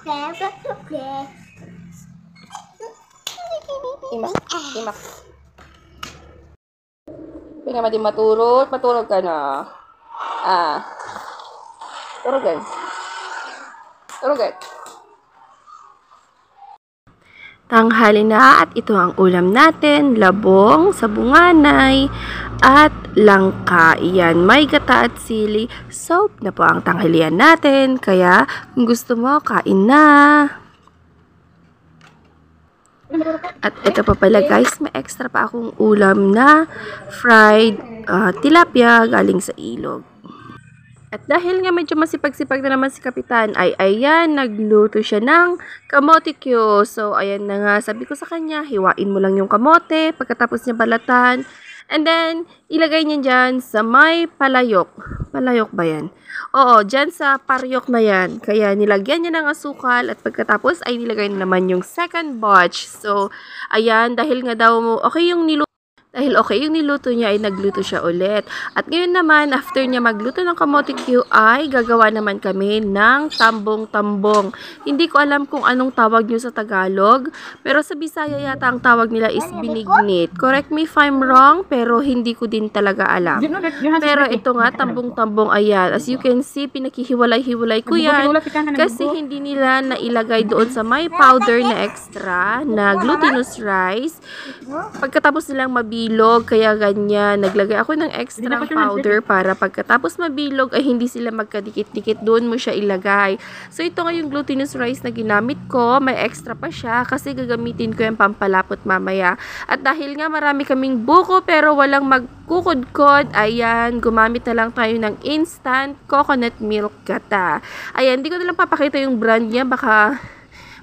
Imak, imak. Hindi nga mati maturog. Maturog ka na. Turugan. Turugan. Tanghali na at ito ang ulam natin. Labong, sabunganay, at langka. Iyan, may gata at sili. Soup na po ang tanghalian natin. Kaya, kung gusto mo, kain na. At ito pa pala guys, may extra pa akong ulam na fried tilapia galing sa ilog. At dahil nga medyo masipag-sipag na naman si Kapitan, ay ayan, nagluto siya ng kamote Q. So ayan na nga, sabi ko sa kanya, hiwain mo lang yung kamote pagkatapos niya balatan. And then, ilagay niya dyan sa may palayok. Palayok ba yan? Oo, dyan sa paryok na yan. Kaya nilagyan niya ng asukal at pagkatapos ay nilagay na naman yung second batch. So, ayan, dahil nga daw okay yung niluto niya ay nagluto siya ulit. At ngayon naman, after niya magluto ng kamote Q ay gagawa naman kami ng tambong-tambong. Hindi ko alam kung anong tawag niyo sa Tagalog, pero sa Bisaya yata ang tawag nila is binignit. Correct me if I'm wrong, pero hindi ko din talaga alam. Pero ito nga, tambong-tambong, ayan. As you can see, pinakihiwalay-hiwalay ko yan kasi hindi nila nailagay doon sa may powder na extra na glutinous rice. Pagkatapos nilang mabilog, kaya ganyan. Naglagay ako ng extra powder para pagkatapos mabilog ay hindi sila magkadikit-dikit. Doon mo siya ilagay. So, ito nga yung glutinous rice na ginamit ko. May extra pa siya kasi gagamitin ko yung pampalapot mamaya. At dahil nga marami kaming buko pero walang magkukudkod, ayan, gumamit na lang tayo ng instant coconut milk gata. Ayan, hindi ko na lang papakita yung brand niya. Baka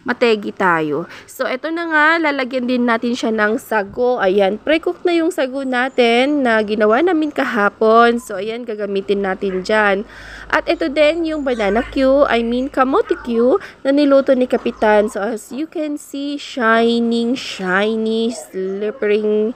mategi tayo. So, ito na nga, lalagyan din natin siya ng sago. Ayan, pre-cook na yung sago natin na ginawa namin kahapon. So, ayan, gagamitin natin dyan. At ito din yung banana Q, kamote Q na niluto ni Kapitan. So, as you can see, shining, shiny, slippering.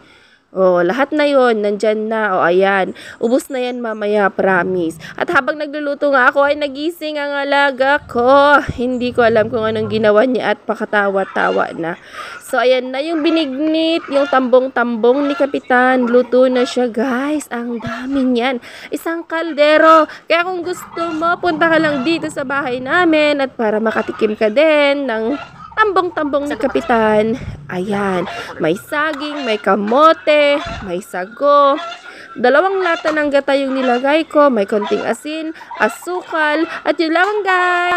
Oh, lahat na yon nandyan na. Oh, ayan. Ubus na yan mamaya, promise. At habang nagluluto nga ako, ay nagising ang alaga ko. Hindi ko alam kung anong ginawa niya at pakatawa-tawa na. So, ayan na yung binignit, yung tambong-tambong ni Kapitan. Luto na siya, guys. Ang dami niyan. Isang kaldero. Kaya kung gusto mo, punta ka lang dito sa bahay namin at para makatikim ka din ng tambong-tambong ni Kapitan. Ayan, may saging, may kamote, may sago. 2 lata ng gata yung nilagay ko, may konting asin, asukal, at yun lang guys.